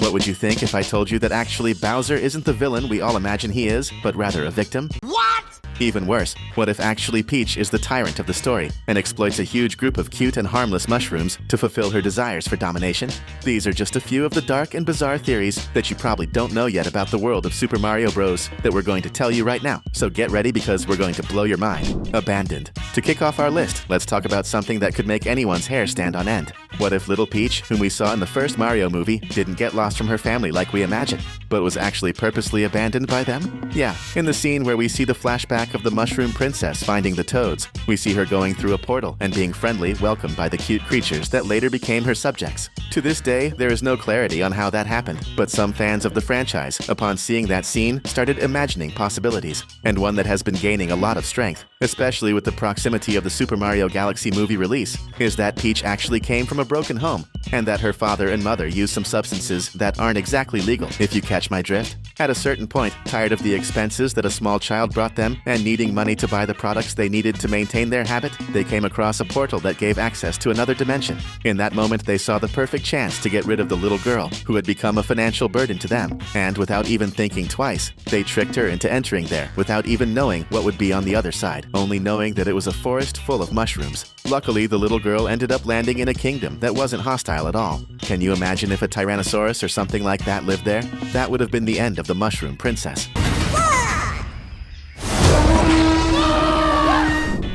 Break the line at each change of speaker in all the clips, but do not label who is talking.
What would you think if I told you that actually Bowser isn't the villain we all imagine he is, but rather a victim?
What?
Even worse, what if actually Peach is the tyrant of the story and exploits a huge group of cute and harmless mushrooms to fulfill her desires for domination? These are just a few of the dark and bizarre theories that you probably don't know yet about the world of Super Mario Bros. That we're going to tell you right now. So get ready because we're going to blow your mind. Abandoned. To kick off our list, let's talk about something that could make anyone's hair stand on end. What if little Peach, whom we saw in the first Mario movie, didn't get lost from her family like we imagined, but was actually purposely abandoned by them? Yeah, in the scene where we see the flashback of the Mushroom Princess finding the Toads, we see her going through a portal and being friendly, welcomed by the cute creatures that later became her subjects. To this day, there is no clarity on how that happened, but some fans of the franchise, upon seeing that scene, started imagining possibilities, and one that has been gaining a lot of strength, especially with the proximity of the Super Mario Galaxy movie release, is that Peach actually came from a broken home, and that her father and mother used some substances that aren't exactly legal, if you catch my drift. At a certain point, tired of the expenses that a small child brought them and needing money to buy the products they needed to maintain their habit, they came across a portal that gave access to another dimension. In that moment, they saw the perfect chance to get rid of the little girl who had become a financial burden to them, and without even thinking twice, they tricked her into entering there without even knowing what would be on the other side, only knowing that it was a forest full of mushrooms. Luckily, the little girl ended up landing in a kingdom that wasn't hostile at all. Can you imagine if a Tyrannosaurus or something like that lived there? That would have been the end of the Mushroom Princess.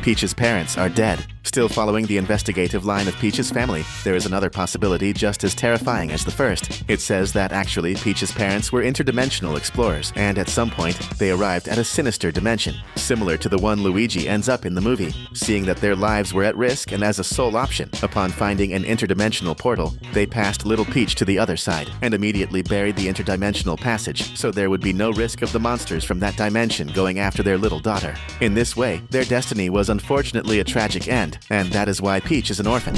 Peach's parents are dead. Still following the investigative line of Peach's family, there is another possibility just as terrifying as the first. It says that actually Peach's parents were interdimensional explorers, and at some point, they arrived at a sinister dimension, similar to the one Luigi ends up in the movie. Seeing that their lives were at risk and as a sole option, upon finding an interdimensional portal, they passed little Peach to the other side, and immediately buried the interdimensional passage, so there would be no risk of the monsters from that dimension going after their little daughter. In this way, their destiny was unfortunately a tragic end, and that is why Peach is an orphan.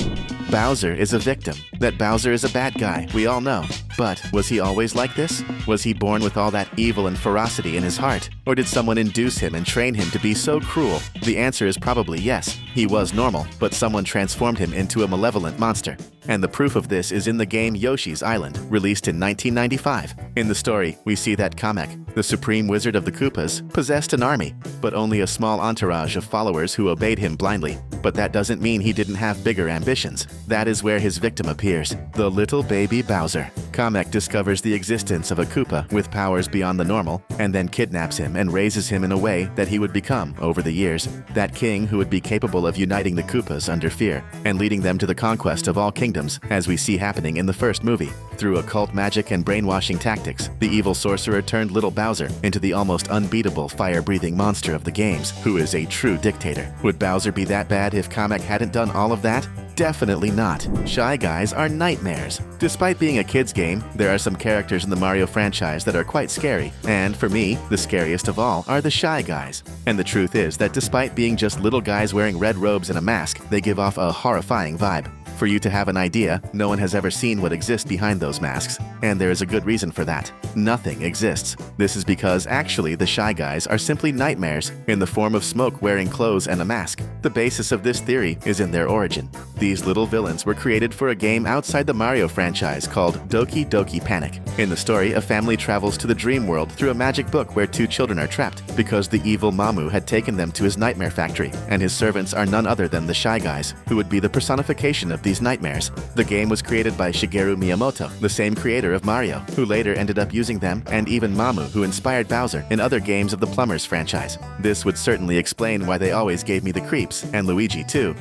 Bowser is a victim. That Bowser is a bad guy, we all know. But was he always like this? Was he born with all that evil and ferocity in his heart? Or did someone induce him and train him to be so cruel? The answer is probably yes. He was normal, but someone transformed him into a malevolent monster. And the proof of this is in the game Yoshi's Island, released in 1995. In the story, we see that Kamek, the supreme wizard of the Koopas, possessed an army, but only a small entourage of followers who obeyed him blindly. But that doesn't mean he didn't have bigger ambitions. That is where his victim appears, the little baby Bowser. Kamek discovers the existence of a Koopa with powers beyond the normal, and then kidnaps him and raises him in a way that he would become, over the years, that king who would be capable of uniting the Koopas under fear, and leading them to the conquest of all kingdoms, as we see happening in the first movie. Through occult magic and brainwashing tactics, the evil sorcerer turned little Bowser into the almost unbeatable fire-breathing monster of the games, who is a true dictator. Would Bowser be that bad if Kamek hadn't done all of that? Definitely not. Shy Guys are nightmares. Despite being a kid's game, there are some characters in the Mario franchise that are quite scary, and for me, the scariest of all are the Shy Guys. And the truth is that despite being just little guys wearing red robes and a mask, they give off a horrifying vibe. For you to have an idea, no one has ever seen what exists behind those masks, and there is a good reason for that. Nothing exists. This is because actually the Shy Guys are simply nightmares in the form of smoke wearing clothes and a mask. The basis of this theory is in their origin. These little villains were created for a game outside the Mario franchise called Doki Doki Panic. In the story, a family travels to the dream world through a magic book where two children are trapped because the evil Mamu had taken them to his nightmare factory, and his servants are none other than the Shy Guys, who would be the personification of these nightmares. The game was created by Shigeru Miyamoto, the same creator of Mario, who later ended up using them, and even Mamu, who inspired Bowser in other games of the Plumbers franchise. This would certainly explain why they always gave me the creeps, and Luigi too.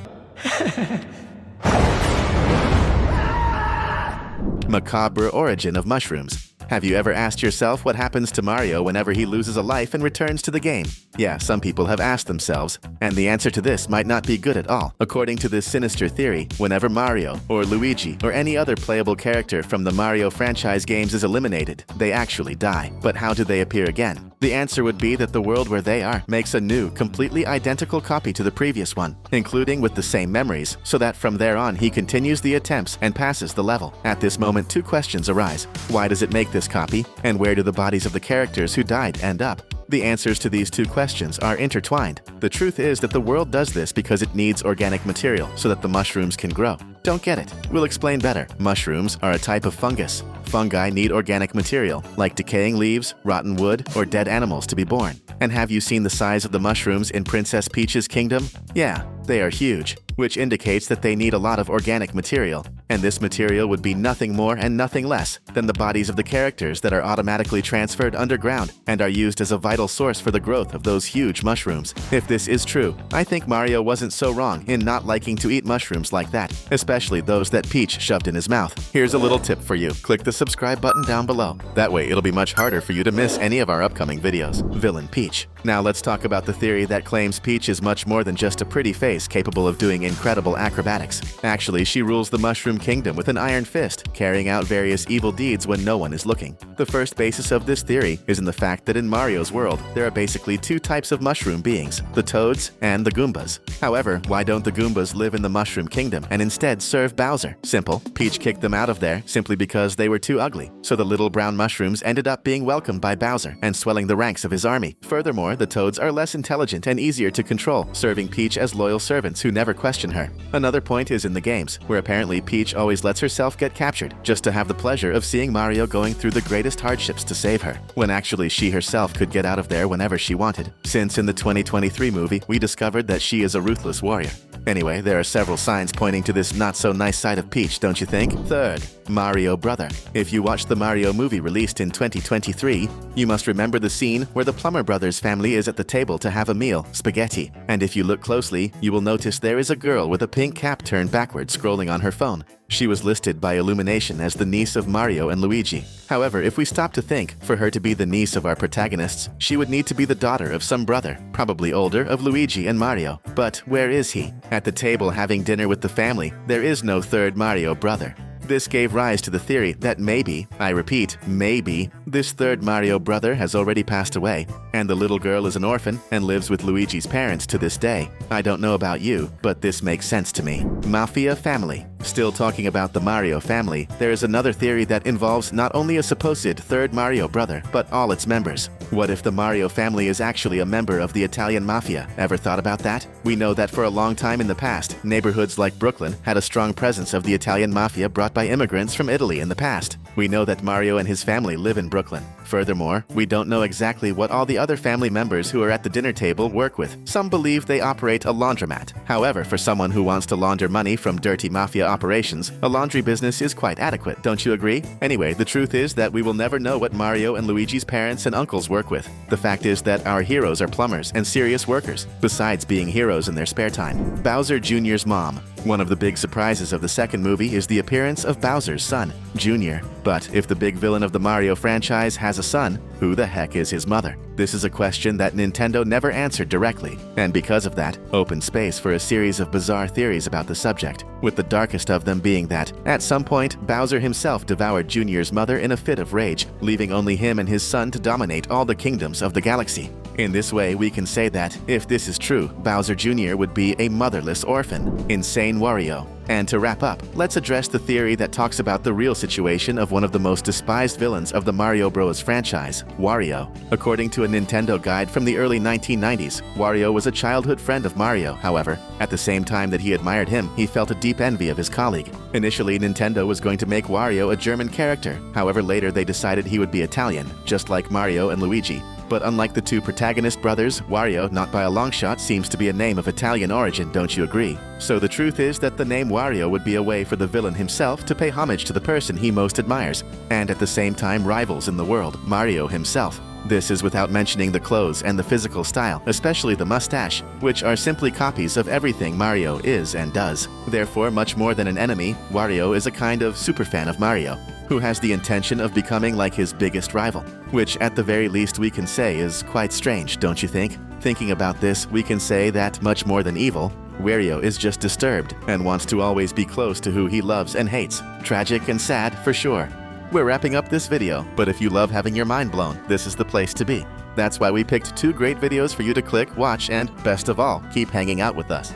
Macabre origin of mushrooms. Have you ever asked yourself what happens to Mario whenever he loses a life and returns to the game? Yeah, some people have asked themselves, and the answer to this might not be good at all. According to this sinister theory, whenever Mario, or Luigi, or any other playable character from the Mario franchise games is eliminated, they actually die. But how do they appear again? The answer would be that the world where they are makes a new, completely identical copy to the previous one, including with the same memories, so that from there on he continues the attempts and passes the level. At this moment, two questions arise. Why does it make this copy, and where do the bodies of the characters who died end up? The answers to these two questions are intertwined. The truth is that the world does this because it needs organic material so that the mushrooms can grow. Don't get it. We'll explain better. Mushrooms are a type of fungus. Fungi need organic material, like decaying leaves, rotten wood, or dead animals to be born. And have you seen the size of the mushrooms in Princess Peach's kingdom? Yeah, they are huge, which indicates that they need a lot of organic material. And this material would be nothing more and nothing less than the bodies of the characters that are automatically transferred underground and are used as a vital source for the growth of those huge mushrooms. If this is true, I think Mario wasn't so wrong in not liking to eat mushrooms like that, especially those that Peach shoved in his mouth. Here's a little tip for you. Click the subscribe button down below. That way it'll be much harder for you to miss any of our upcoming videos. Villain Peach. Now let's talk about the theory that claims Peach is much more than just a pretty face capable of doing incredible acrobatics. Actually, she rules the Mushroom Kingdom with an iron fist, carrying out various evil deeds when no one is looking. The first basis of this theory is in the fact that in Mario's world, there are basically two types of mushroom beings, the Toads and the Goombas. However, why don't the Goombas live in the Mushroom Kingdom and instead serve Bowser? Simple. Peach kicked them out of there simply because they were too ugly. So the little brown mushrooms ended up being welcomed by Bowser and swelling the ranks of his army. Furthermore, the Toads are less intelligent and easier to control, serving Peach as loyal servants who never question her. Another point is in the games, where apparently Peach always lets herself get captured, just to have the pleasure of seeing Mario going through the greatest hardships to save her, when actually she herself could get out of there whenever she wanted. Since in the 2023 movie, we discovered that she is a ruthless warrior. Anyway, there are several signs pointing to this not-so-nice side of Peach, don't you think? Third, Mario brother. If you watched the Mario movie released in 2023, you must remember the scene where the Plumber Brothers family is at the table to have a meal, spaghetti. And if you look closely, you will notice there is a girl with a pink cap turned backwards scrolling on her phone. She was listed by Illumination as the niece of Mario and Luigi. However, if we stop to think, for her to be the niece of our protagonists, she would need to be the daughter of some brother, probably older, of Luigi and Mario. But where is he? At the table having dinner with the family, there is no third Mario brother. This gave rise to the theory that maybe, I repeat, maybe, this third Mario brother has already passed away, and the little girl is an orphan and lives with Luigi's parents to this day. I don't know about you, but this makes sense to me. Mafia family. Still talking about the Mario family, there is another theory that involves not only a supposed third Mario brother, but all its members. What if the Mario family is actually a member of the Italian mafia? Ever thought about that? We know that for a long time in the past, neighborhoods like Brooklyn had a strong presence of the Italian mafia brought by immigrants from Italy in the past. We know that Mario and his family live in Brooklyn. Furthermore, we don't know exactly what all the other family members who are at the dinner table work with. Some believe they operate a laundromat. However, for someone who wants to launder money from dirty mafia operations, a laundry business is quite adequate, don't you agree? Anyway, the truth is that we will never know what Mario and Luigi's parents and uncles work with. The fact is that our heroes are plumbers and serious workers, besides being heroes in their spare time. Bowser Jr.'s mom. One of the big surprises of the second movie is the appearance of Bowser's son, Jr. But if the big villain of the Mario franchise has a son, who the heck is his mother? This is a question that Nintendo never answered directly, and because of that, opened space for a series of bizarre theories about the subject, with the darkest of them being that, at some point, Bowser himself devoured Jr.'s mother in a fit of rage, leaving only him and his son to dominate all the kingdoms of the galaxy. In this way, we can say that, if this is true, Bowser Jr. would be a motherless orphan. Insane Wario. And to wrap up, let's address the theory that talks about the real situation of one of the most despised villains of the Mario Bros. Franchise, Wario. According to a Nintendo guide from the early 1990s, Wario was a childhood friend of Mario. However, at the same time that he admired him, he felt a deep envy of his colleague. Initially, Nintendo was going to make Wario a German character. However, later they decided he would be Italian, just like Mario and Luigi. But unlike the two protagonist brothers, Wario, not by a long shot, seems to be a name of Italian origin, don't you agree? So the truth is that the name Wario would be a way for the villain himself to pay homage to the person he most admires, and at the same time rivals in the world, Mario himself. This is without mentioning the clothes and the physical style, especially the mustache, which are simply copies of everything Mario is and does. Therefore, much more than an enemy, Wario is a kind of superfan of Mario, who has the intention of becoming like his biggest rival, which at the very least we can say is quite strange, don't you think? Thinking about this, we can say that much more than evil, Wario is just disturbed and wants to always be close to who he loves and hates. Tragic and sad, for sure. We're wrapping up this video, but if you love having your mind blown, this is the place to be. That's why we picked 2 great videos for you to click, watch, and, best of all, keep hanging out with us.